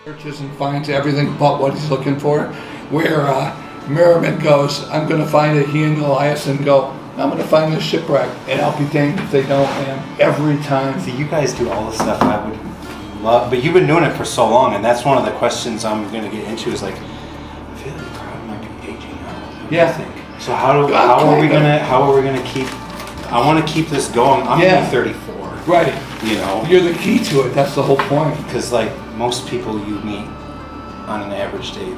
Searches and finds everything but what he's looking for. Where Merriman goes, I'm going to find it. He and Eliason go, I'm going to find the shipwreck, and I'll be danged if they don't, man. Every time. See, you guys do all the stuff I would love, but you've been doing it for so long, and that's one of the questions I'm going to get into. Is like, I feel like the crowd might be aging out. Yeah. So how are we gonna keep? I want to keep this going. I'm only 34. Right. You know, you're the key to it. That's the whole point. Because like most people you meet on an average day,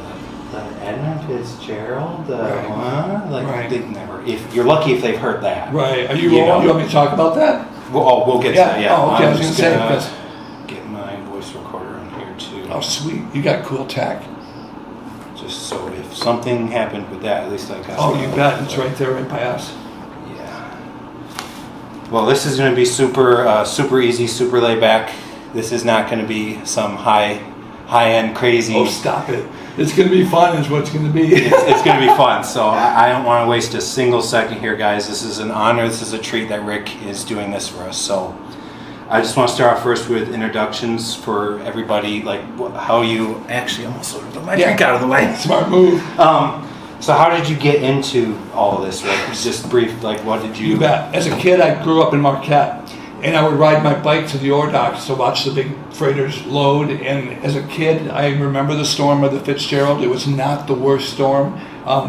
the Edmund Fitzgerald, they've never. If you're lucky if they've heard that. Right. Are you want me to talk about that? We'll get to that. Yeah. Oh, okay. I'm just gonna get my voice recorder in here too. Oh, sweet. You got cool tech. Just so if something happened with that, at least I got. Oh, you bet. It's right there, right by us. Yeah. Well, this is going to be super easy, super laid back. This is not going to be some high-end crazy. Oh, stop it! It's going to be fun. Is what it's going to be. It's going to be fun. So I don't want to waste a single second here, guys. This is an honor. This is a treat that Ric is doing this for us. So. I just want to start off first with introductions for everybody, like how you actually almost sort of my drink out of the way. Smart move. So how did you get into all of this? Right? Just brief, like what did you? You bet. As a kid, I grew up in Marquette, and I would ride my bike to the ore docks to watch the big freighters load. And as a kid, I remember the storm of the Fitzgerald. It was not the worst storm.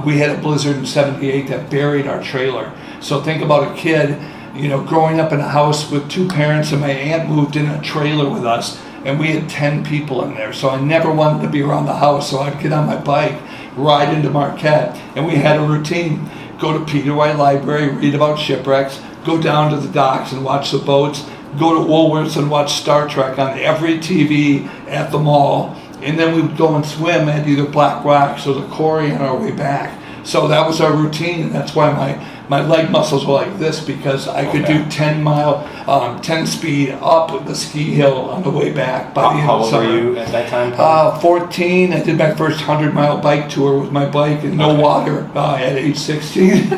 We had a blizzard in '78 that buried our trailer. So think about a kid. You know, growing up in a house with two parents, and my aunt moved in a trailer with us, and we had 10 people in there. So I never wanted to be around the house, so I'd get on my bike, ride into Marquette, and we had a routine. Go to Peter White Library, read about shipwrecks, go down to the docks and watch the boats, go to Woolworths and watch Star Trek on every TV at the mall, and then we would go and swim at either Black Rocks or the Quarry on our way back. So that was our routine, and that's why my leg muscles were like this, because I could do 10 speed up the ski hill on the way back by the end of the summer. How old were you at that time? 14. I did my first 100-mile bike tour with my bike and no water at age 16.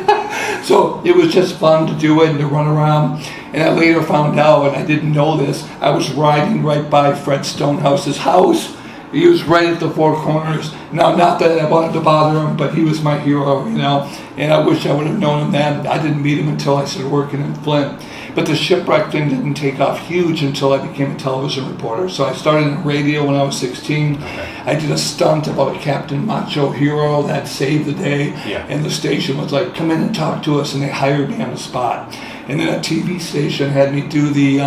So it was just fun to do it and to run around. And I later found out, and I didn't know this, I was riding right by Fred Stonehouse's house. He was right at the Four Corners. Now, not that I wanted to bother him, but he was my hero, you know. And I wish I would have known him then. I didn't meet him until I started working in Flint. But the shipwreck thing didn't take off huge until I became a television reporter. So I started in radio when I was 16. Okay. I did a stunt about a Captain Macho Hero that saved the day. Yeah. And the station was like, come in and talk to us. And they hired me on the spot. And then a TV station had me do the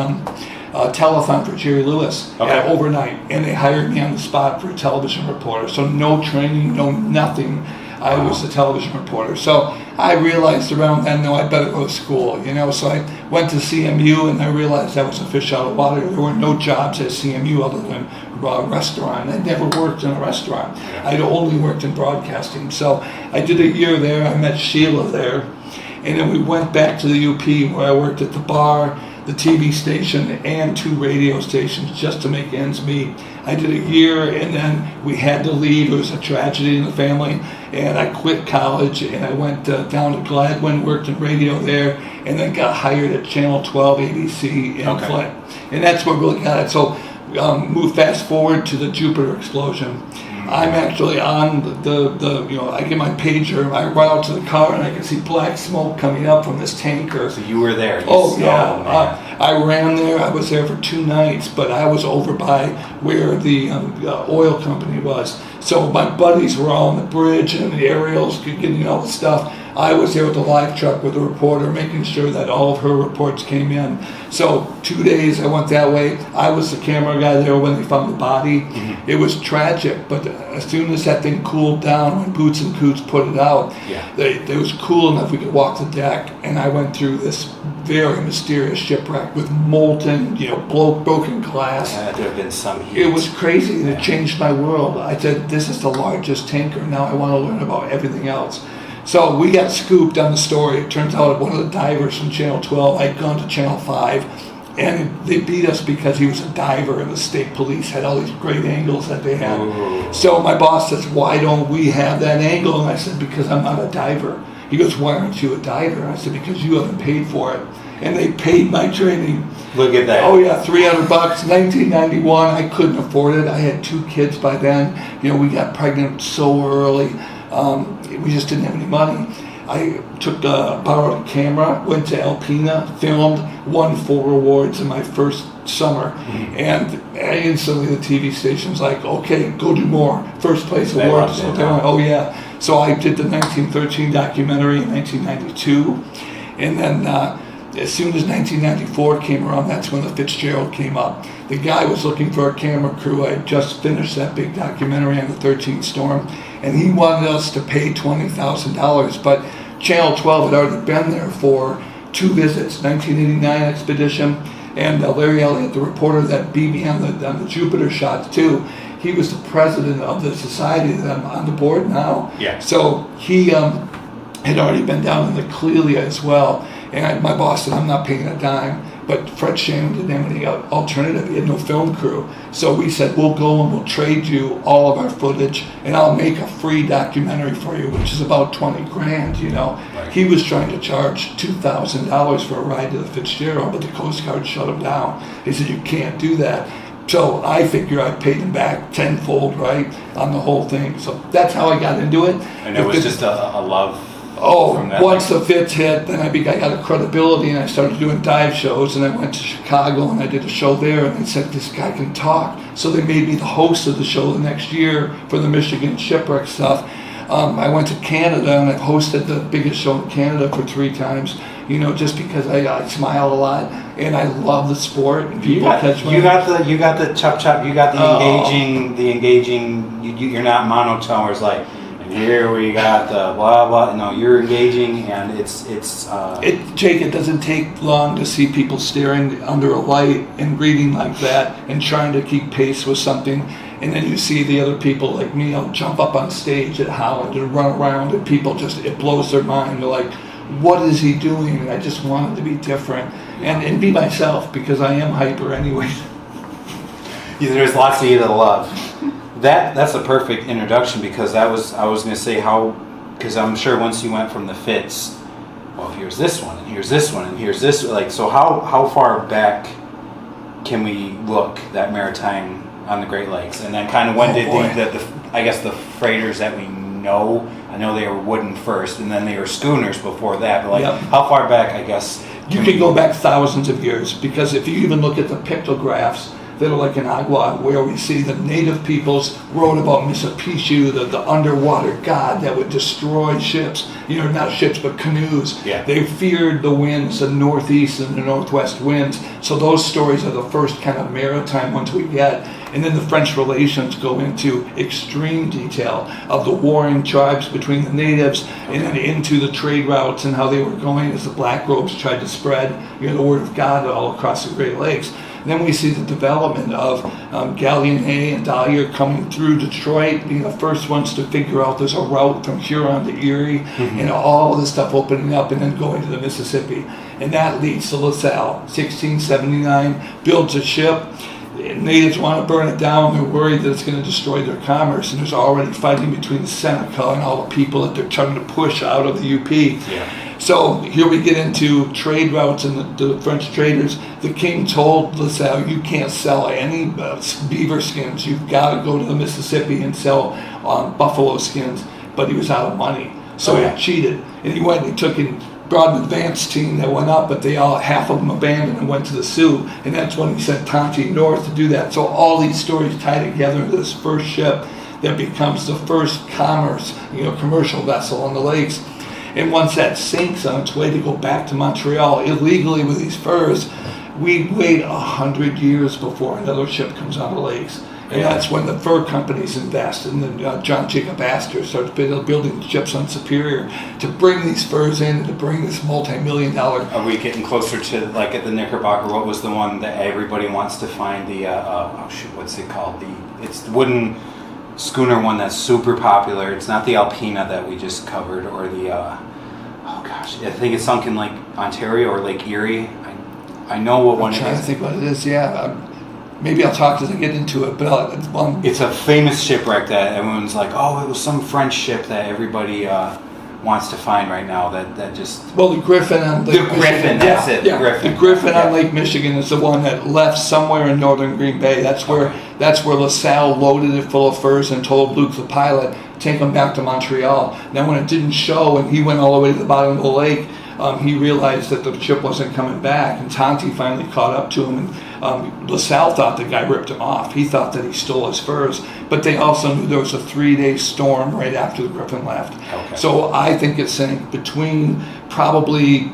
telethon for Jerry Lewis overnight, and they hired me on the spot for a television reporter. So no training, no nothing. I was a television reporter. So I realized around then, no, I better go to school, you know. So I went to CMU, and I realized I was a fish out of water. There were no jobs at CMU other than a restaurant. I'd never worked in a restaurant. I'd only worked in broadcasting. So I did a year there. I met Sheila there. And then we went back to the UP, where I worked at the bar, the TV station, and 2 radio stations just to make ends meet. I did a year, and then we had to leave. It was a tragedy in the family, and I quit college, and I went down to Gladwin, worked in radio there, and then got hired at Channel 12 ABC in Flint. And that's what really got it. So move fast forward to the Jupiter explosion. I'm actually on I get my pager, I run out to the car, and I can see black smoke coming up from this tanker. So you were there. I ran there. I was there for 2 nights, but I was over by where the oil company was. So my buddies were all on the bridge, and the aerials getting all the stuff. I was there with the live truck with the reporter, making sure that all of her reports came in. So 2 days I went that way. I was the camera guy there when they found the body. Mm-hmm. It was tragic, but as soon as that thing cooled down, when Boots and Coots put it out, it was cool enough we could walk the deck. And I went through this very mysterious shipwreck with molten, broken glass. Yeah, there have been some heat. It was crazy, and it changed my world. I said, this is the largest tanker. Now I want to learn about everything else. So we got scooped on the story. It turns out one of the divers from Channel 12 had gone to Channel 5, and they beat us because he was a diver, and the state police had all these great angles that they had. Ooh. So my boss says, why don't we have that angle? And I said, because I'm not a diver. He goes, why aren't you a diver? And I said, because you haven't paid for it. and they paid my training. Look at that. Oh yeah, $300. 1991, I couldn't afford it. I had 2 kids by then. You know, we got pregnant so early. We just didn't have any money. I borrowed a camera, went to Alpena, filmed, won 4 awards in my first summer, and instantly the TV station's like, okay, go do more. First place award. So they went, oh yeah. So I did the 1913 documentary in 1992, and then as soon as 1994 came around, that's when the Fitzgerald came up. The guy was looking for a camera crew. I had just finished that big documentary on the 13th storm, and he wanted us to pay $20,000, but Channel 12 had already been there for 2 visits, 1989 expedition, and Larry Elliott, the reporter that beat me on the Jupiter shots too, he was the president of the society that I'm on the board now. Yeah. So he had already been down in the Clelia as well, and my boss said, I'm not paying a dime. But Fred Shannon didn't have any alternative. He had no film crew. So we said, we'll go and we'll trade you all of our footage, and I'll make a free documentary for you, which is about $20,000, you know. Right. He was trying to charge $2,000 for a ride to the Fitzgerald, but the Coast Guard shut him down. He said, you can't do that. So I figure I paid him back tenfold, right, on the whole thing. So that's how I got into it. And it was just a love. Once the Fitz hit, then I got a credibility, and I started doing dive shows, and I went to Chicago, and I did a show there, and they said, this guy can talk. So they made me the host of the show the next year for the Michigan shipwreck stuff. I went to Canada, and I've hosted the biggest show in Canada for 3 times, you know, just because I smile a lot, and I love the sport. And You got the chop chop, you got the engaging, you're not monotone, it's like, here we got the blah blah. No, you're engaging, and Jake, it doesn't take long to see people staring under a light and reading like that and trying to keep pace with something, and then you see the other people like me. I'll jump up on stage at Holland and run around, and people it blows their mind. They're like, "What is he doing?" And I just wanted to be different and be myself, because I am hyper anyway. Yeah, there's lots of you that love. That's a perfect introduction, because I was going to say because I'm sure once you went from the Fitz, well, here's this one, and here's this one, and here's this, like, so how far back can we look, that maritime on the Great Lakes, and then kind of when did the freighters that we know, I know they were wooden first, and then they were schooners before that, but how far back, I guess? You can go back thousands of years, because if you even look at the pictographs that are like in Agua, where we see the native peoples wrote about Misapishu, the underwater god that would destroy ships, you know, not ships, but canoes. Yeah. They feared the winds, the northeast and the northwest winds. So those stories are the first kind of maritime ones we get. And then the French relations go into extreme detail of the warring tribes between the natives, and then into the trade routes and how they were going as the black robes tried to spread, you know, the word of God all across the Great Lakes. And then we see the development of Galleon A and Dahlia coming through Detroit, being the first ones to figure out there's a route from Huron to Erie, and all of this stuff opening up, and then going to the Mississippi. And that leads to LaSalle. 1679, builds a ship. Natives want to burn it down. They're worried that it's going to destroy their commerce, and there's already fighting between the Seneca and all the people that they're trying to push out of the UP. Yeah. So here we get into trade routes and the French traders. The king told LaSalle, you can't sell any beaver skins. You've got to go to the Mississippi and sell buffalo skins. But he was out of money, so he cheated. And he went and he took and brought an advance team that went up, but half of them abandoned and went to the Sioux. And that's when he sent Tonti north to do that. So all these stories tie together into this first ship that becomes the first commercial vessel on the lakes. And once that sinks on its way to go back to Montreal illegally with these furs, we wait 100 years before another ship comes on the lakes. And that's when the fur companies invest, and then John Jacob Astor starts building ships on Superior to bring these furs in, to bring this multi-million-dollar. Are we getting closer to, like, at the Knickerbocker? What was the one that everybody wants to find? What's it called? It's the wooden schooner one that's super popular. It's not the Alpena that we just covered, or the I think it's sunk in Lake Ontario or Lake Erie. I know what one it is. I'm trying to think what it is. Maybe I'll talk as I get into it, but it's a famous shipwreck that everyone's like, oh, it was some French ship that everybody wants to find right now that just... Well, the Griffin on Lake Michigan. Griffin, that's it. Yeah, Griffin. The Griffin on Lake Michigan is the one that left somewhere in northern Green Bay. That's where LaSalle loaded it full of furs and told Luke the pilot, take them back to Montreal. Now, when it didn't show and he went all the way to the bottom of the lake, he realized that the ship wasn't coming back, and Tonti finally caught up to him, and LaSalle thought the guy ripped him off. He thought that he stole his furs, but they also knew there was a 3-day storm right after the Griffin left. Okay. So I think it sank between probably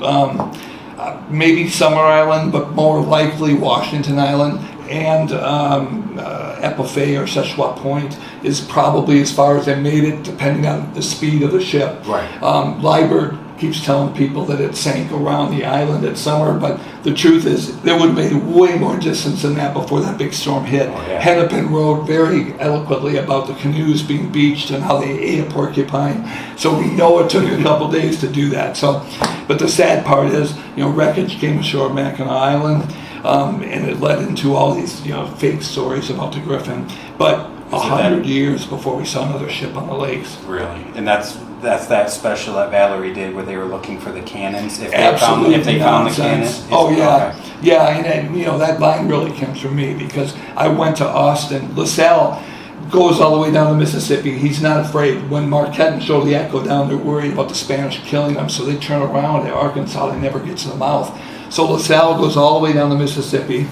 maybe Summer Island, but more likely Washington Island, and Epiphay or Sheshwa Point is probably as far as they made it, depending on the speed of the ship. Right. Liebert keeps telling people that it sank around the island at summer, but the truth is they would have made way more distance than that before that big storm hit. Hennepin wrote very eloquently about the canoes being beached and how they ate a porcupine. So we know it took a couple days to do that. So, but the sad part is, wreckage came ashore at Mackinac Island, and it led into all these, fake stories about the Griffin. But 100 years before we saw another ship on the lakes. Really? And that's that special that Valerie did where they were looking for the cannons. If they found the cannons. Oh yeah, yeah, and that line really came from me because I went to Austin. LaSalle goes all the way down to Mississippi. He's not afraid. When Marquette and Joliet go down, they're worried about the Spanish killing them, so they turn around at Arkansas. They never get to the mouth. So LaSalle goes all the way down to Mississippi,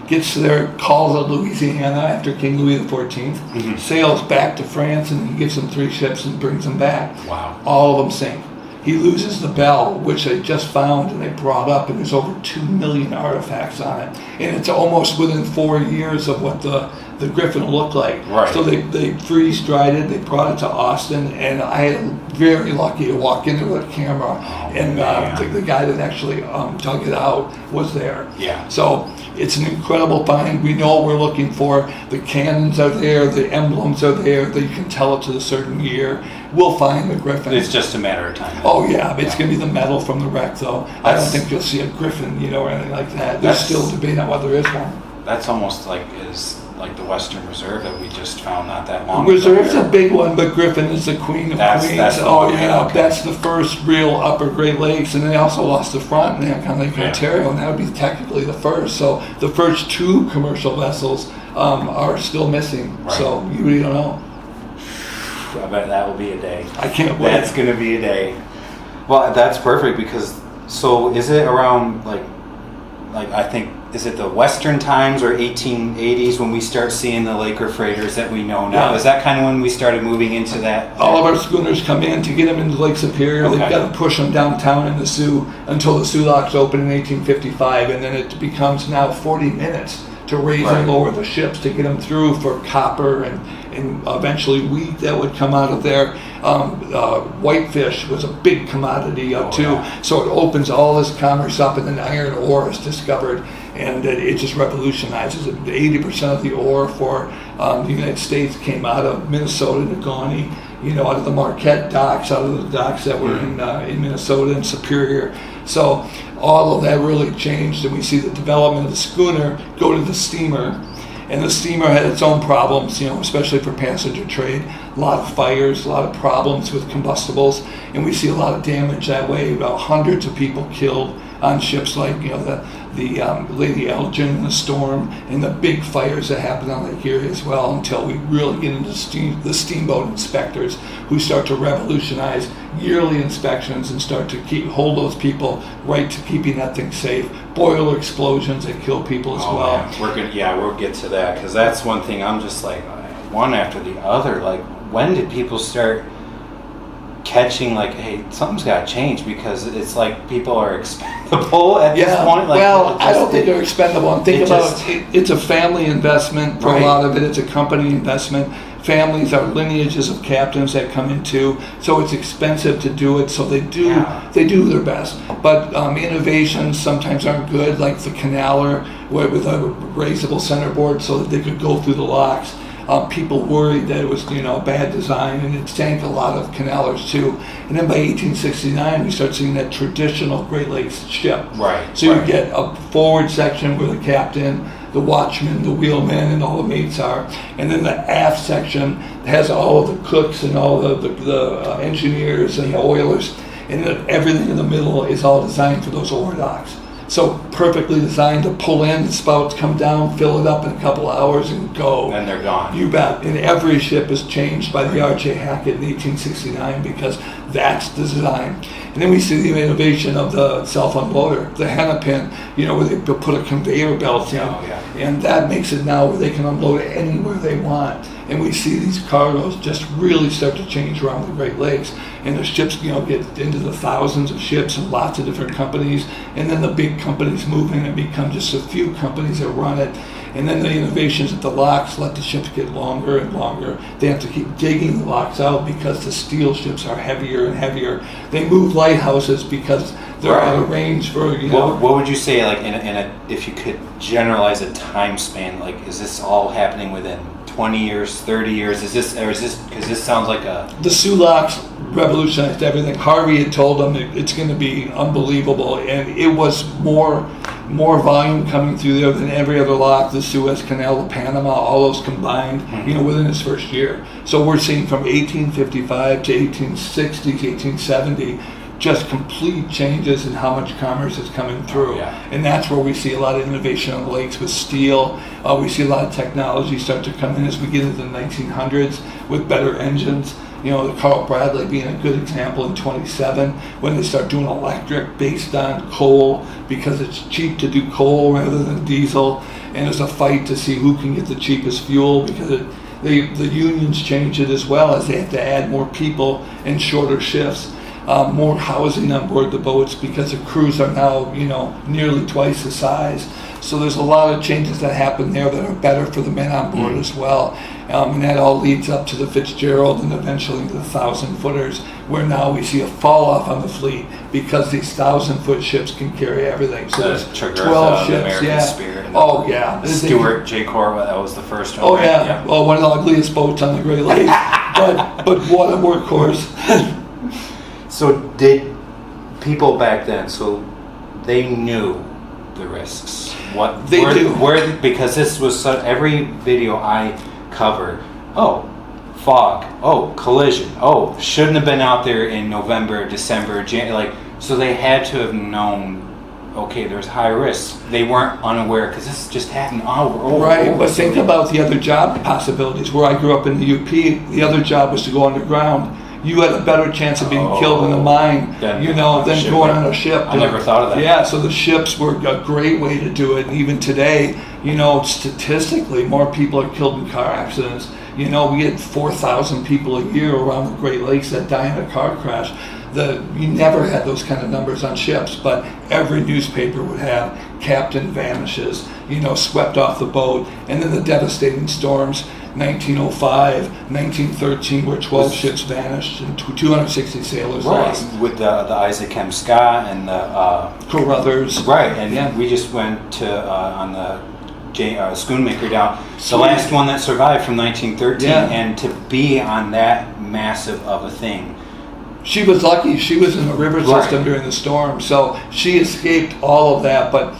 gets there, calls at Louisiana after King Louis XIV, sails back to France, and he gives them 3 ships and brings them back. Wow. All of them sink. He loses the bell, which they just found and they brought up, and there's over 2 million artifacts on it. And it's almost within 4 years of what the Griffin looked like. Right. So they freeze-dried it, they brought it to Austin, and I am very lucky to walk in there with a camera, and the guy that actually dug it out was there. Yeah. So it's an incredible find. We know what we're looking for. The cannons are there, the emblems are there, that you can tell it's a certain year. We'll find the Griffin. It's just a matter of time. Oh yeah, it's going to be the metal from the wreck though. I don't think you'll see a Griffin, or anything like that. There's still debate on whether there is one. That's almost like the Western Reserve that we just found not that long ago. Reserve's a big one, but Griffin is the queen of queens. That's the first real upper Great Lakes, and they also lost the Frontenac on Lake Ontario, and that would be technically the first. So the first 2 commercial vessels are still missing. Right. So you really don't know. I bet that will be a day. I can't wait. That's going to be a day. Well, that's perfect because, so is it around like I think, is it the Western times or 1880s when we start seeing the Laker freighters that we know now? Is that kind of when we started moving into that? All of our schooners come in to get them into Lake Superior. They've got to push them downtown in the Soo until the Soo locks open in 1855, and then it becomes now 40 minutes to raise and lower the ships to get them through for copper and eventually wheat that would come out of there. Whitefish was a big commodity too. So it opens all this commerce up, and then iron ore is discovered, and it just revolutionizes it. 80% of the ore for the United States came out of Minnesota, Negaunee, out of the Marquette docks, out of the docks that were in Minnesota and Superior. So all of that really changed, and we see the development of the schooner go to the steamer. And the steamer had its own problems, especially for passenger trade. A lot of fires, a lot of problems with combustibles, and we see a lot of damage that way. About hundreds of people killed on ships like the Lady Elgin and the Storm, and the big fires that happen on Lake Erie as well, until we really get into the steamboat inspectors, who start to revolutionize yearly inspections and start to hold those people right to keeping that thing safe. Boiler explosions that kill people as well. Man. We'll get to that, because that's one thing I'm just like, one after the other. Like, when did people start catching, like, hey, something's got to change, because it's like people are expendable at this point? Like, I don't think they're expendable. And think about it, it's a family investment for a lot of it. It's a company investment. Families are lineages of captains that come into, so it's expensive to do it. So they do their best. But innovations sometimes aren't good, like the canaler with a raisable centerboard so that they could go through the locks. People worried that it was a bad design, and it sank a lot of canalers too. And then by 1869, we start seeing that traditional Great Lakes ship. Right. So you get a forward section where the captain, the watchman, the wheelman, and all the mates are. And then the aft section has all of the cooks and all the engineers and the oilers. And then everything in the middle is all designed for those ore docks. So perfectly designed to pull in, the spouts come down, fill it up in a couple of hours and go. And they're gone. You bet. And every ship is changed by the R.J. Hackett in 1869 because that's the design. And then we see the innovation of the self-unloader, the hennepin, where they put a conveyor belt in. Oh, yeah. And that makes it now where they can unload it anywhere they want. And we see these cargoes just really start to change around the Great Lakes. And the ships, get into the thousands of ships and lots of different companies. And then the big companies move in and become just a few companies that run it. And then the innovations at the locks let the ships get longer and longer. They have to keep digging the locks out because the steel ships are heavier and heavier. They move lighthouses because they're out of range for, What would you say, like, if you could generalize a time span, like, is this all happening within 20 years, 30 years? Is this, because this sounds like The Sulaks revolutionized everything. Harvey had told them it's going to be unbelievable, and it was more volume coming through there than every other lock, the Suez Canal, the Panama, all those combined, within his first year. So we're seeing from 1855 to 1860 to 1870, just complete changes in how much commerce is coming through. Oh, yeah. And that's where we see a lot of innovation on the lakes with steel. We see a lot of technology start to come in as we get into the 1900s with better engines. The Carl Bradley being a good example in 27 when they start doing electric based on coal because it's cheap to do coal rather than diesel. And there's a fight to see who can get the cheapest fuel because the unions change it as well as they have to add more people and shorter shifts. More housing on board the boats because the crews are now, nearly twice the size. So there's a lot of changes that happen there that are better for the men on board as well. And that all leads up to the Fitzgerald and eventually to the 1,000-footers, where now we see a fall off on the fleet because these 1,000-foot ships can carry everything. So there's 12 ships. American Spirit. Oh, yeah. Stuart J. Corwett, that was the first one. Oh, right? yeah. Well, one of the ugliest boats on the Great Lakes. but what a workhorse. So did people back then, so they knew the risks? What they do. Because this was every video I covered, fog, collision, shouldn't have been out there in November, December, January, so they had to have known, okay, there's high risk. They weren't unaware because this just happened over. Right, but think about the other job possibilities. Where I grew up in the UP, the other job was to go underground. You had a better chance of being killed in a mine, than going on a ship. I never thought of that. Yeah, so the ships were a great way to do it. And even today, statistically, more people are killed in car accidents. We get 4,000 people a year around the Great Lakes that die in a car crash. You never had those kind of numbers on ships, but every newspaper would have captain vanishes, swept off the boat, and then the devastating storms. 1905, 1913, where 12 ships vanished and 260 sailors lost. With the Isaac M. Scott and the Carruthers. Right, and we just went to on the Schoonmaker down, the last one that survived from 1913, and to be on that massive of a thing. She was lucky. She was in the river system during the storm, so she escaped all of that, but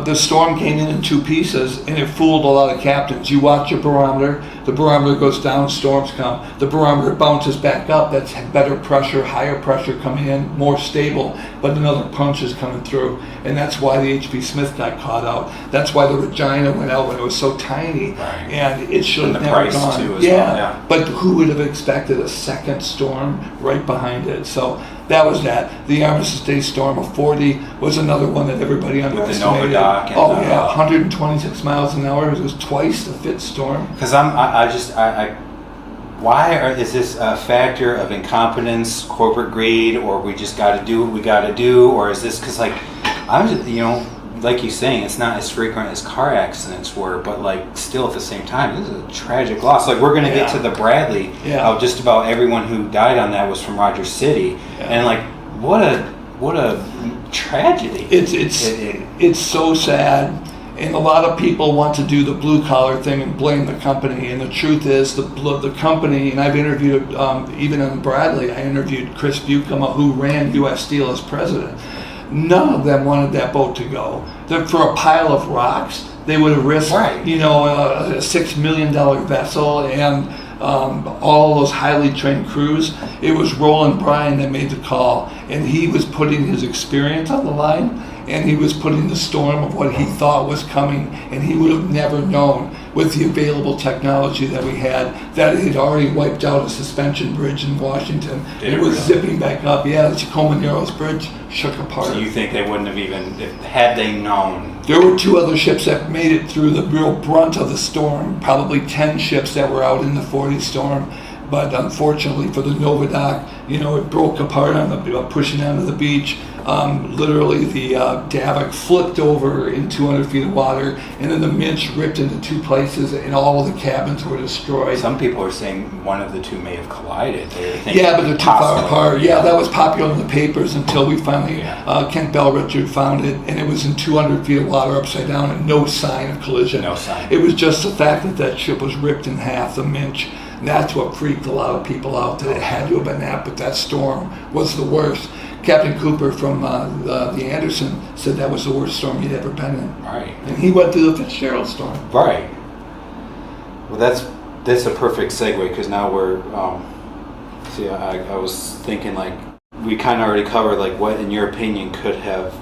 the storm came in 2 pieces, and it fooled a lot of captains. You watch your barometer, the barometer goes down, storms come. The barometer bounces back up, that's better pressure, higher pressure coming in, more stable, but another punch is coming through. And that's why the H.P. Smith got caught out. That's why the Regina went out when it was so tiny, and it should have never gone. Too, as well, yeah. But who would have expected a second storm right behind it? So that was that. The Armistice Day storm of 40 was another one that everybody underestimated. With the Nova Dock. 126 miles an hour. It was twice the Fitz storm. Because is this a factor of incompetence, corporate greed, or we just got to do what we got to do, or is this because like you're saying, it's not as frequent as car accidents were, but still at the same time, this is a tragic loss. We're going to get to the Bradley. Just about everyone who died on that was from Rogers City, and what a tragedy. It's so sad. And a lot of people want to do the blue collar thing and blame the company. And the truth is, the company, and I've interviewed, even on Bradley, I interviewed Chris Buckham, who ran U.S. Steel as president. None of them wanted that boat to go. For a pile of rocks, they would have risked, Right. you know, a $6 million vessel and all those highly trained crews. It was Roland Bryan that made the call, and he was putting his experience on the line, and he was putting the storm of what he thought was coming, and he would have never known with the available technology that we had that it had already wiped out a suspension bridge in Washington. It was zipping back up. Yeah, the Tacoma Narrows Bridge shook apart. So you think they wouldn't have even, had they known? There were 2 other ships that made it through the real brunt of the storm, probably 10 ships that were out in the 40 storm. But unfortunately for the Novadoc, you know, it broke apart on the pushing onto the beach. Literally, the davit flipped over in 200 feet of water, and then the Minch ripped into 2 places, and all of the cabins were destroyed. Some people are saying one of the 2 may have collided. They Yeah, but they're too far apart. Yeah, that was popular in the papers until we finally, Kent Bell Richard found it, and it was in 200 feet of water upside down, and no sign of collision. No sign. It was just the fact that that ship was ripped in half, the Minch. That's what freaked a lot of people out, that it had to have been that, but that storm was the worst. Captain Cooper from the Anderson said that was the worst storm he'd ever been in. Right. And he went through the Fitzgerald storm. Right. Well, that's a perfect segue, because now we're, see, I was thinking, like, we kind of already covered, like, what, in your opinion, could have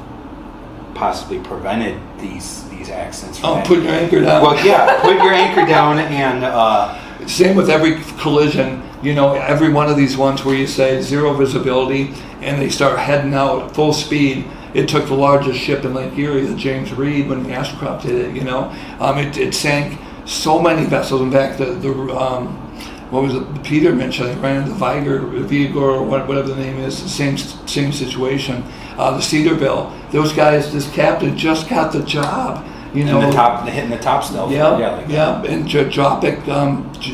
possibly prevented these accidents from Put your anchor down. Well, yeah, put your anchor down, and same with every collision. You know, every one of these ones where you say zero visibility and they start heading out at full speed. It took the largest ship in Lake Erie, the James Reed, when the Ashcroft did it. You know, it sank so many vessels. In fact, the what was it? The Peter mentioned, they ran into Vigor, or whatever the name is. The same situation. The Cedarville. Those guys, this captain just got the job. You know, hitting the top stealth. Yeah, and Dropic,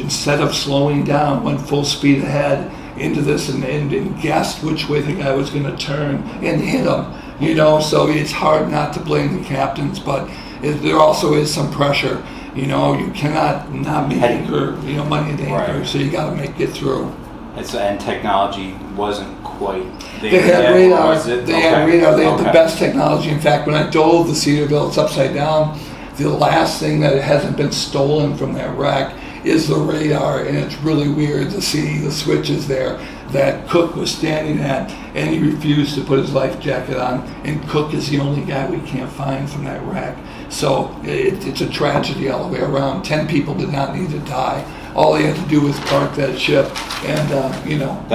instead of slowing down, went full speed ahead into this and guessed which way the guy was going to turn and hit him. You know, so it's hard not to blame the captains, but there also is some pressure. You know, you cannot not make anchor, you know, money in the anchor, right. So you got to get through. And technology wasn't quite there. They had radar. They had radar. They had the best technology. In fact, when I dove the Cedarville, it's upside down. The last thing that hasn't been stolen from that wreck is the radar, and it's really weird to see the switches there that Cook was standing at, and he refused to put his life jacket on, and Cook is the only guy we can't find from that wreck. So it's a tragedy all the way around. 10 people did not need to die. All they had to do was park that ship and, you know,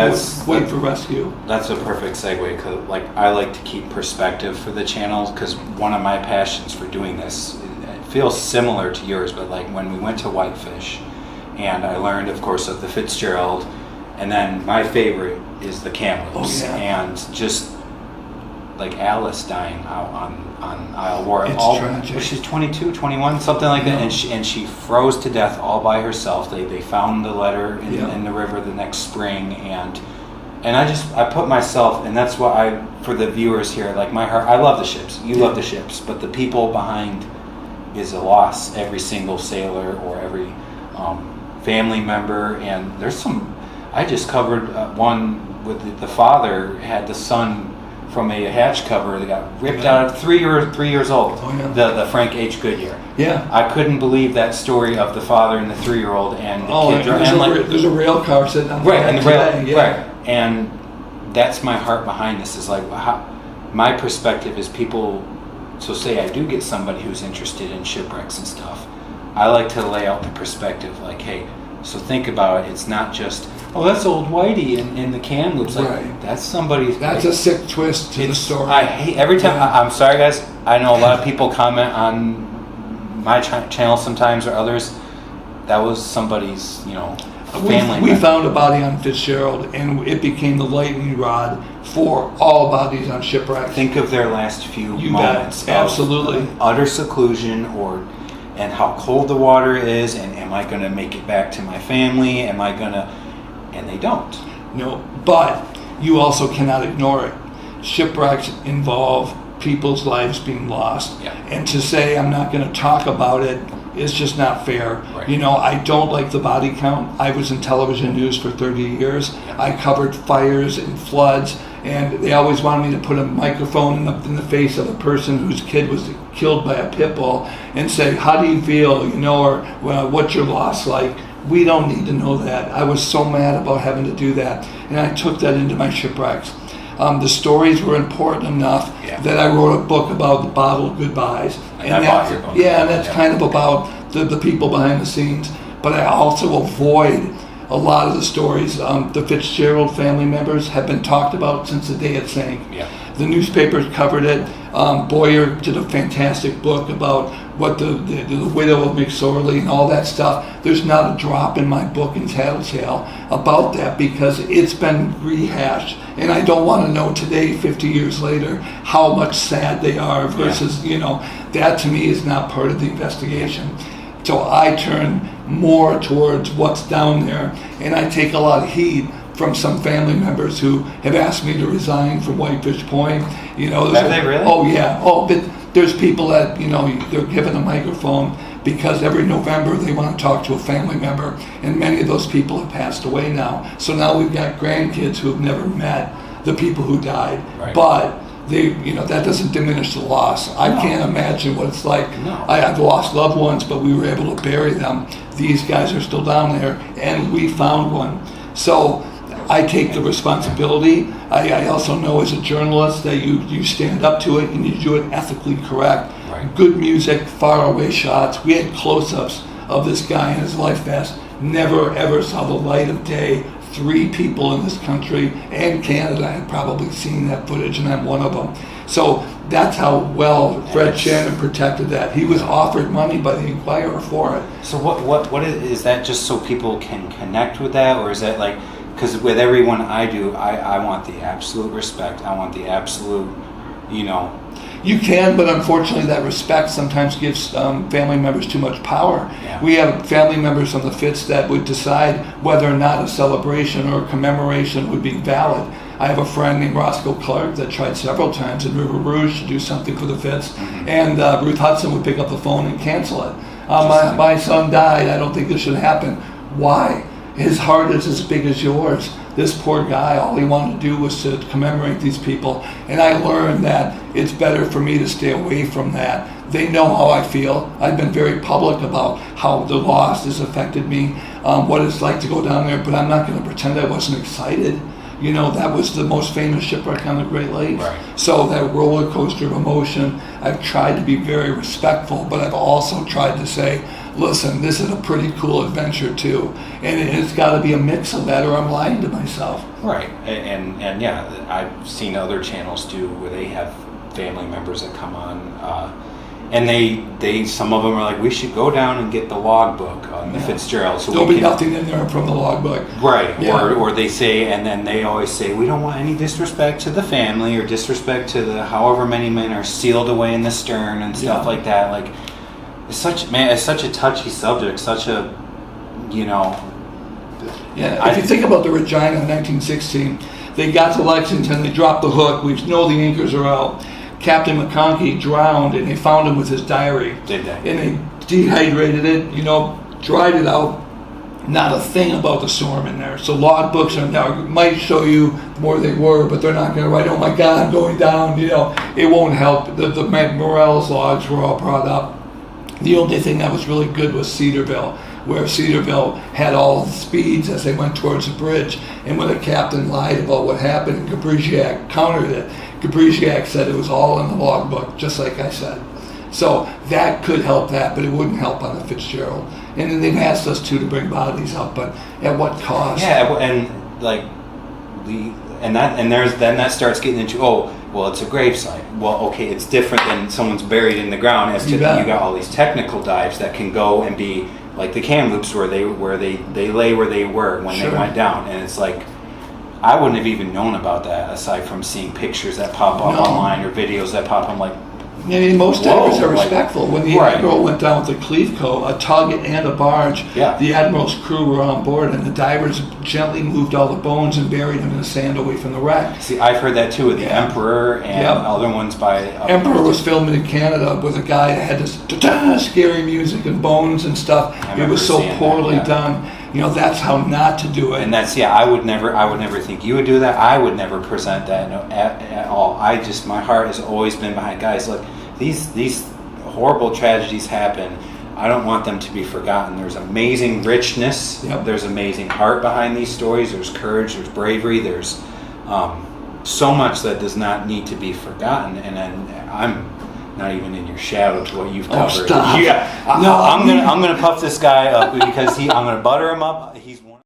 wait for rescue. That's a perfect segue, because, like, I like to keep perspective for the channel, because one of my passions for doing this, it feels similar to yours, but like when we went to Whitefish, and I learned, of course, of the Fitzgerald, and then my favorite is the Kamloops, and just like Alice dying out on Isle War. It's tragic. She's 22, 21, something like that, and she froze to death all by herself. They found the letter in the river the next spring, and I put myself, and that's why for the viewers here, like, my heart, I love the ships, you love the ships, but the people behind is a loss. Every single sailor or every family member, and there's some. I just covered one with the father had the son from a hatch cover that got ripped out at 3 years old. The Frank H. Goodyear. Yeah. I couldn't believe that story of the father and the 3-year-old and the kid. There's a rail car sitting on right, and that's my heart behind this. Is like my perspective is people. So say I do get somebody who's interested in shipwrecks and stuff. I like to lay out the perspective, like, hey, so think about it. It's not just, oh, that's old Whitey in the Kamloops. Like, right. That's somebody. That's a sick twist to the story. I hate every time. I'm sorry, guys. I know a lot of people comment on my channel sometimes or others. That was somebody's, family. We found a body on Fitzgerald, and it became the lightning rod for all bodies on shipwrecks. Think of their last few moments. Absolutely. Of utter seclusion, and how cold the water is, and am I going to make it back to my family? Am I going to? And they don't. No, but you also cannot ignore it. Shipwrecks involve people's lives being lost. Yeah. And to say I'm not going to talk about it is just not fair. Right. I don't like the body count. I was in television news for 30 years. Yeah. I covered fires and floods, and they always wanted me to put a microphone in the face of a person whose kid was killed by a pit bull and say, how do you feel, or well, what's your loss like? We don't need to know that. I was so mad about having to do that, and I took that into my shipwrecks. The stories were important enough that I wrote a book about the bottled goodbyes. And I bought your book. Yeah, and that's kind of about the people behind the scenes. But I also avoid a lot of the stories. The Fitzgerald family members have been talked about since the day it sank. Yeah. The newspapers covered it. Boyer did a fantastic book about what the widow of McSorley and all that stuff. There's not a drop in my book in Tattletale about that because it's been rehashed. And I don't want to know today, 50 years later, how much sad they are versus, that to me is not part of the investigation. So I turn more towards what's down there, and I take a lot of heat from some family members who have asked me to resign from Whitefish Point. Have they really? Oh yeah. Oh, but there's people that they're given a microphone because every November they want to talk to a family member, and many of those people have passed away now. So now we've got grandkids who have never met the people who died, right. But they, that doesn't diminish the loss. I can't imagine what it's like. No. I've lost loved ones, but we were able to bury them. These guys are still down there, and we found one. So I take the responsibility. I also know as a journalist that you stand up to it and you do it ethically correct. Right. Good music, far away shots. We had close-ups of this guy in his life vest. Never ever saw the light of day. 3 people in this country and Canada had probably seen that footage, and I'm one of them. So that's how well Fred Shannon protected that. He was offered money by the Inquirer for it. So what is that? Just so people can connect with that, or is that like? Because with everyone I do, I want the absolute respect. I want the absolute, You can, but unfortunately that respect sometimes gives family members too much power. Yeah. We have family members on the Fitz that would decide whether or not a celebration or a commemoration would be valid. I have a friend named Roscoe Clark that tried several times in River Rouge to do something for the Fitz, and Ruth Hudson would pick up the phone and cancel it. My son died, I don't think this should happen. Why? His heart is as big as yours. This poor guy, all he wanted to do was to commemorate these people. And I learned that it's better for me to stay away from that. They know how I feel. I've been very public about how the loss has affected me, what it's like to go down there, but I'm not going to pretend I wasn't excited. That was the most famous shipwreck on the Great Lakes. Right. So that roller coaster of emotion, I've tried to be very respectful, but I've also tried to say, listen, this is a pretty cool adventure too, and it's got to be a mix of that, or I'm lying to myself. Right, and yeah, I've seen other channels do where they have family members that come on, and they some of them are like, we should go down and get the logbook on the Fitzgerald. So there'll be nothing in there from the logbook. Right, Yeah. or they say, and then they always say, we don't want any disrespect to the family or disrespect to the however many men are sealed away in the stern and stuff like that. Like, it's such a touchy subject, such a, Yeah, if you think about the Regina in 1916, they got to Lexington, they dropped the hook, we know the anchors are out. Captain McConkey drowned, and they found him with his diary. Did they? And they dehydrated it, dried it out. Not a thing about the storm in there. So log books are now might show you where they were, but they're not going to write, oh my God, I'm going down. It won't help. The Morales logs were all brought up. The only thing that was really good was Cedarville, where Cedarville had all the speeds as they went towards the bridge. And when the captain lied about what happened, and Gabrisiak countered it, Gabrisiak said it was all in the logbook, just like I said. So that could help that, but it wouldn't help on the Fitzgerald. And then they've asked us to bring bodies up, but at what cost? Yeah, and like then that starts getting into, it's a gravesite. Well, okay, it's different than someone's buried in the ground. As to you got all these technical dives that can go and be like the Kamloops where they lay where they were when they went down, and it's like, I wouldn't have even known about that aside from seeing pictures that pop up online or videos that pop up. I'm like, most divers are respectful. When the Admiral went down with the Cleveco, a tug and a barge, the Admiral's crew were on board, and the divers gently moved all the bones and buried them in the sand away from the wreck. See, I've heard that too with the Emperor and other ones by... Emperor was filmed in Canada with a guy that had this scary music and bones and stuff. It was so poorly done. that's how not to do it. And that's, I would never think you would do that. I would never present that at all. My heart has always been behind, guys, look, these horrible tragedies happen. I don't want them to be forgotten. There's amazing richness. Yep. There's amazing heart behind these stories. There's courage. There's bravery. There's so much that does not need to be forgotten. And then I'm not even in your shadow to what you've covered. Stop. Yeah. No, I'm gonna puff this guy up because I'm gonna butter him up. He's one.